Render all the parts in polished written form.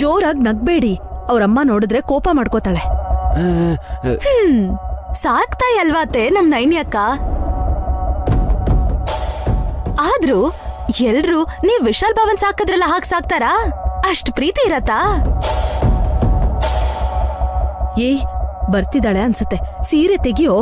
ಜೋರಾಗಿ ನಗ್ಬೇಡಿ, ಅವ್ರಮ್ಮ ನೋಡಿದ್ರೆ ಕೋಪ ಮಾಡ್ಕೋತಾಳೆ. ಸಾಕ್ತಾಯಿ ಅಲ್ವಾತೆ ನಮ್ ನೈನಿ ಅಕ್ಕ. ಆದ್ರೂ ಎಲ್ರು ನೀವ್ ವಿಶಾಲ್ ಭವನ್ ಸಾಕದ್ರಲ್ಲ ಹಾಗೆ ಸಾಕ್ತಾರಾ? ಅಷ್ಟ್ ಪ್ರೀತಿ ಇರತ್ತಾ? ಬರ್ತಿದ್ದಾಳೆ ಅನ್ಸತ್ತೆ, ಸೀರೆ ತೆಗಿಯೋ.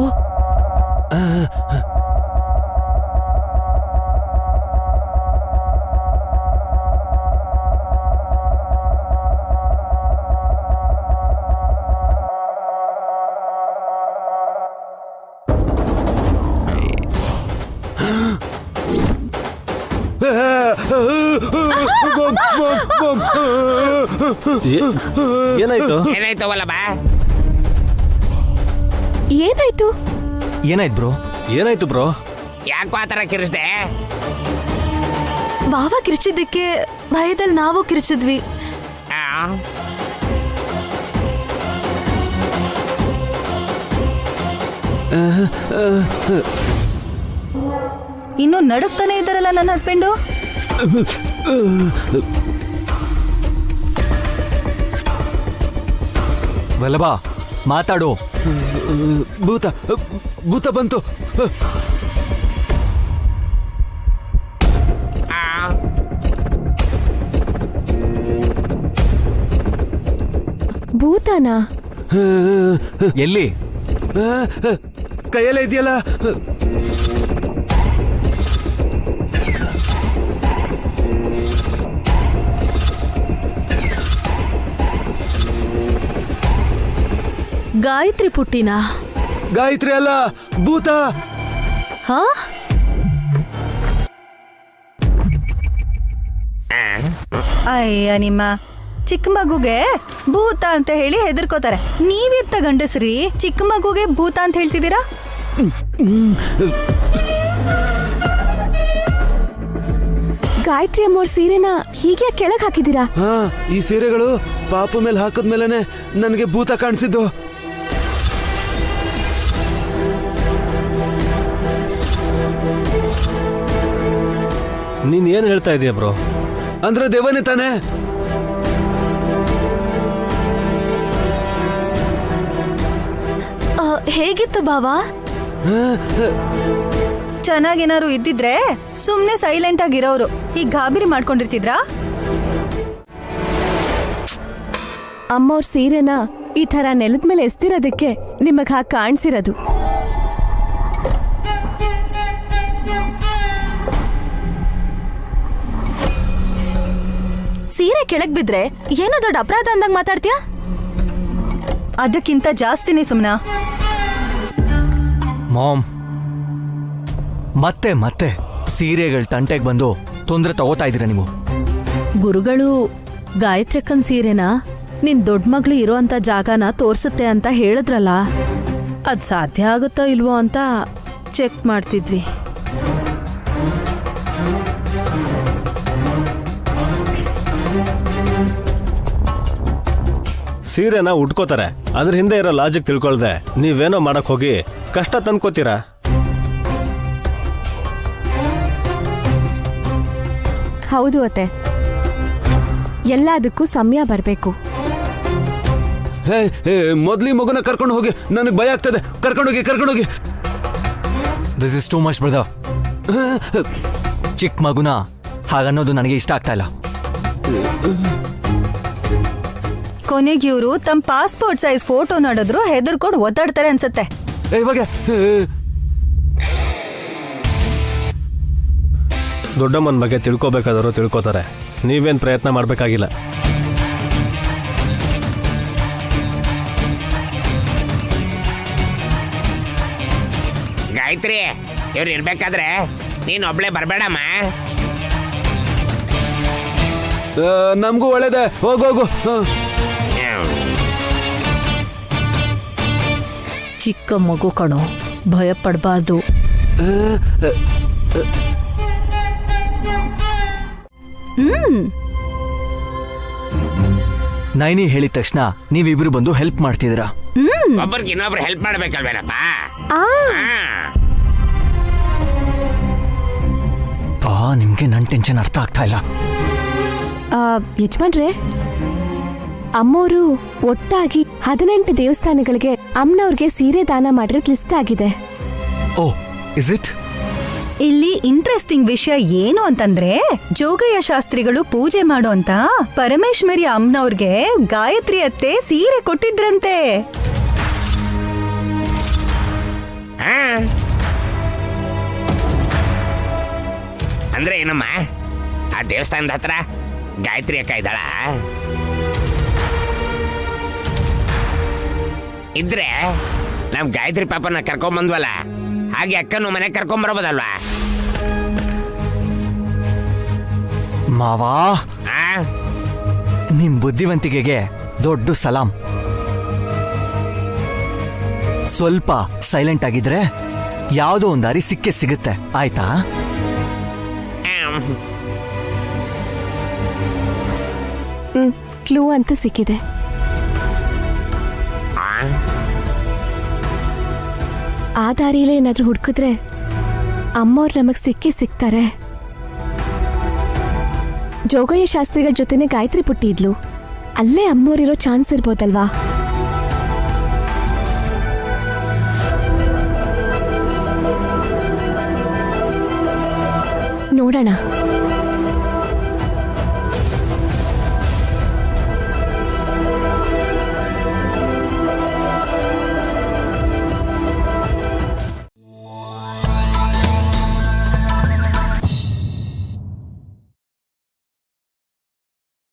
ಏನಾಯ್ತು? ಏನಾಯ್ತು ವಲ್ಲಭ? ಏನಾಯ್ತು? ಏನಾಯ್ತು ಬ್ರೋ? ಏನಾಯ್ತು ಬ್ರೋ? ಯಾಕೋ ಆತರ ಕಿರಿಸ್ದೆ? ಬಾವ ಕಿರ್ಚಿದ್ದಕ್ಕೆ ಭಯದಲ್ಲಿ ನಾವು ಕಿರ್ಚಿದ್ವಿ. ಇನ್ನು ನಡುಕ್ತಾನೆ ಇದ್ದಾರಲ್ಲ ನನ್ನ ಹಸ್ಬೆಂಡು. ವಲ್ಲಭ ಮಾತಾಡು. ಭೂತ ಭೂತ ಬಂತು. ಭೂತನಾ? ಎಲ್ಲಿ? ಕೈಯಲ್ಲೇ ಇದೆಯಲ್ಲ. ಗಾಯತ್ರಿ ಪುಟ್ಟಿನ? ಗಾಯತ್ರಿ ಅಲ್ಲ, ಭೂತ. ಹಾ? ಅಯ್ಯ, ನಿಮ್ಮ ಚಿಕ್ಕ ಮಗುಗೆ ಭೂತ ಅಂತ ಹೇಳಿ ಹೆದರ್ಕೋತಾರೆ. ನೀವೆತ್ತ ಗಂಡಸ್ರಿ ಚಿಕ್ಕ ಮಗುಗೆ ಭೂತ ಅಂತ ಹೇಳ್ತಿದ್ದೀರಾ? ಗಾಯತ್ರಿ ಅಮ್ಮೋರ್ ಸೀರೆನ ಹೀಗೆ ಕೆಳಗ್ ಹಾಕಿದೀರಾ? ಹಾ, ಈ ಸೀರೆಗಳು ಪಾಪು ಮೇಲೆ ಹಾಕದ್ಮೇಲೆನೆ ನನಗೆ ಭೂತ ಕಾಣಿಸಿದ್ದು. ನೀನ್ ಏನ್ ಹೇಳ್ತಾ ಇದೀಯ ಬ್ರೋ? ಅಂದ್ರೆ ದೇವನೇ ತಾನೆ? ಹೇಗಿತ್ತು ಬಾವ? ಚೆನ್ನಾಗೇನಾರು ಇದ್ದಿದ್ರೆ ಸುಮ್ನೆ ಸೈಲೆಂಟ್ ಆಗಿರೋರು ಈಗ ಗಾಬರಿ ಮಾಡ್ಕೊಂಡಿರ್ತಿದ್ರಾ? ಅಮ್ಮವ್ರ ಸೀರೆನ ಈ ತರ ನೆಲದ ಮೇಲೆ ಎಸ್ತಿರೋದಕ್ಕೆ ನಿಮಗ್ ಹಾಗೆ ಕಾಣಿಸಿರೋದು. ಸೀರೆ ಕೆಳಗ್ ಬಿದ್ರೆ ಏನೋ ದೊಡ್ಡ ಅಪರಾಧ ಅಂದಂಗ್ ಮಾತಾಡ್ತೀಯ? ಅದಕ್ಕಿಂತ ಜಾಸ್ತಿನೇ ಸುಮ್ನಾ. ಮಾಮ್, ಮತ್ತೆ ಮತ್ತೆ ಸೀರೆಗಳ ತಂಟೆಗೆ ಬಂದು ತೊಂದರೆ ತಗೋತಾ ಇದ್ದೀರಾ ನೀವು. ಗುರುಗಳು ಗಾಯತ್ರಿಕನ್ ಸೀರೆನ ನಿನ್ ದೊಡ್ಡ ಮಗ್ಳು ಇರೋಂಥ ಜಾಗನ ತೋರ್ಸುತ್ತೆ ಅಂತ ಹೇಳಿದ್ರಲ್ಲ, ಅದ್ ಸಾಧ್ಯ ಆಗುತ್ತೋ ಇಲ್ವೋ ಅಂತ ಚೆಕ್ ಮಾಡ್ತಿದ್ವಿ. ಸೀರೆನ ಉಟ್ಕೋತಾರೆ, ಅದ್ರ ಹಿಂದೆ ಇರೋ ಲಾಜಿಕ್ ತಿಳ್ಕೊಳ್ದೆ ನೀವೇನೋ ಮಾಡಕ್ ಹೋಗಿ ಕಷ್ಟ ತಂದ್ಕೋತೀರಾ. ಹೌದು ಅತ್ತೆ, ಎಲ್ಲದಕ್ಕೂ ಸಮಯ ಬರ್ಬೇಕು. ಮೊದ್ಲಿ ಮಗುನ ಕರ್ಕೊಂಡು ಹೋಗಿ, ನನಗೆ ಭಯ ಆಗ್ತದೆ. ಕರ್ಕೊಂಡೋಗಿ. This is too much brother. ಚಿಕ್ಕ ಮಗುನ ಹಾಗನ್ನೋದು ನನಗೆ ಇಷ್ಟ ಆಗ್ತಾ ಇಲ್ಲ. ಕೊನೆಗೆ ಇವರು ತಮ್ಮ ಪಾಸ್ಪೋರ್ಟ್ ಸೈಜ್ ಫೋಟೋ ನೋಡಿದ್ರು ಹೆದರ್ಕೊಂಡು ಒತ್ತಾಡ್ತಾರೆ ಅನ್ಸತ್ತೆ. ಇವಾಗ ದೊಡ್ಡಮ್ಮನ ಬಗ್ಗೆ ತಿಳ್ಕೊಬೇಕಾದ್ರು ತಿಳ್ಕೊತಾರೆ, ನೀವೇನ್ ಪ್ರಯತ್ನ ಮಾಡ್ಬೇಕಾಗಿಲ್ಲ. ಗಾಯತ್ರಿ, ಇವ್ರು ಇರ್ಬೇಕಾದ್ರೆ ನೀನ್ ಒಬ್ಳೆ ಬರ್ಬೇಡಮ್ಮ. ನಮಗೂ ಒಳ್ಳೇದೆ, ಹೋಗು. ಚಿಕ್ಕ ಮಗು ಕಣೋ, ಭಯ ಪಡಬಾರ್ದು. ನೈನಿ ಹೇಳಿದ ತಕ್ಷಣ ನೀವಿಬ್ರು ಬಂದು ಹೆಲ್ಪ್ ಮಾಡ್ತಿದ್ದೀರಾ. ಒಬ್ಬರಿಗೆ ಇನ್ನೊಬ್ರು ಹೆಲ್ಪ್ ಮಾಡ್ಬೇಕಲ್ವೇನಪ್ಪ ಆ ಬಾ ನಿಮ್ಗೆ ನನ್ ಟೆನ್ಷನ್ ಅರ್ಥ ಆಗ್ತಾ ಇಲ್ಲ. ಯಜಮಾನ್ರೆ, ಅಮ್ಮೋರು ಒಟ್ಟಾಗಿ 18 ದೇವಸ್ಥಾನಗಳಿಗೆ ಅಮ್ಮನವ್ರಿಗೆ ಸೀರೆ ದಾನ ಮಾಡಿರೋದ್ ಲಿಸ್ಟ್ ಆಗಿದೆ. O is it? ಇಲ್ಲಿ ಇಂಟ್ರೆಸ್ಟಿಂಗ್ ವಿಷಯ ಏನು ಅಂತಂದ್ರೆ ಜೋಗಯ್ಯ ಶಾಸ್ತ್ರಿಗಳು ಪೂಜೆ ಮಾಡೋ ಅಂತ ಪರಮೇಶ್ವರಿ ಅಮ್ಮನವ್ರಿಗೆ ಗಾಯತ್ರಿ ಅತ್ತೆ ಸೀರೆ ಕೊಟ್ಟಿದ್ರಂತೆ. ಆ? ಅಂದ್ರೆ ಏನಮ್ಮ, ಆ ದೇವಸ್ಥಾನದ ಹತ್ರ ಗಾಯತ್ರಿ ಅಕ್ಕ ಇದ್ದಾಳ? ಇದ್ರೆ ನಮ್ ಗಾಯತ್ರಿ ಪಾಪನ ಕರ್ಕೊಂಬಂದ್ವಲ್ಲ, ಹಾಗೆ ಅಕ್ಕನು ಮನೆ ಕರ್ಕೊಂಬರ್ಬೋದಲ್ವಾ? ಮಾವಾ, ಆ? ನಿಮ್ ಬುದ್ಧಿವಂತಿಕೆಗೆ ದೊಡ್ಡ ಸಲಾಂ. ಸ್ವಲ್ಪ ಸೈಲೆಂಟ್ ಆಗಿದ್ರೆ ಯಾವುದೋ ಒಂದು ದಾರಿ ಸಿಕ್ಕೇ ಸಿಗುತ್ತೆ, ಆಯ್ತಾ? ಕ್ಲೂ ಅಂತೂ ಸಿಕ್ಕಿದೆ. ಆ ದಾರಿಲೇ ಏನಾದ್ರೂ ಹುಡುಕಿದ್ರೆ ಅಮ್ಮವ್ರು ನಮಗ್ ಸಿಗ್ತಾರೆ. ಜೋಗಯ್ಯ ಶಾಸ್ತ್ರಿಗಳ ಜೊತೆನೆ ಗಾಯತ್ರಿ ಪುಟ್ಟಿ ಇದ್ಲು, ಅಲ್ಲೇ ಅಮ್ಮೋರಿರೋ ಚಾನ್ಸ್ ಇರ್ಬೋದಲ್ವಾ? ನೋಡೋಣ.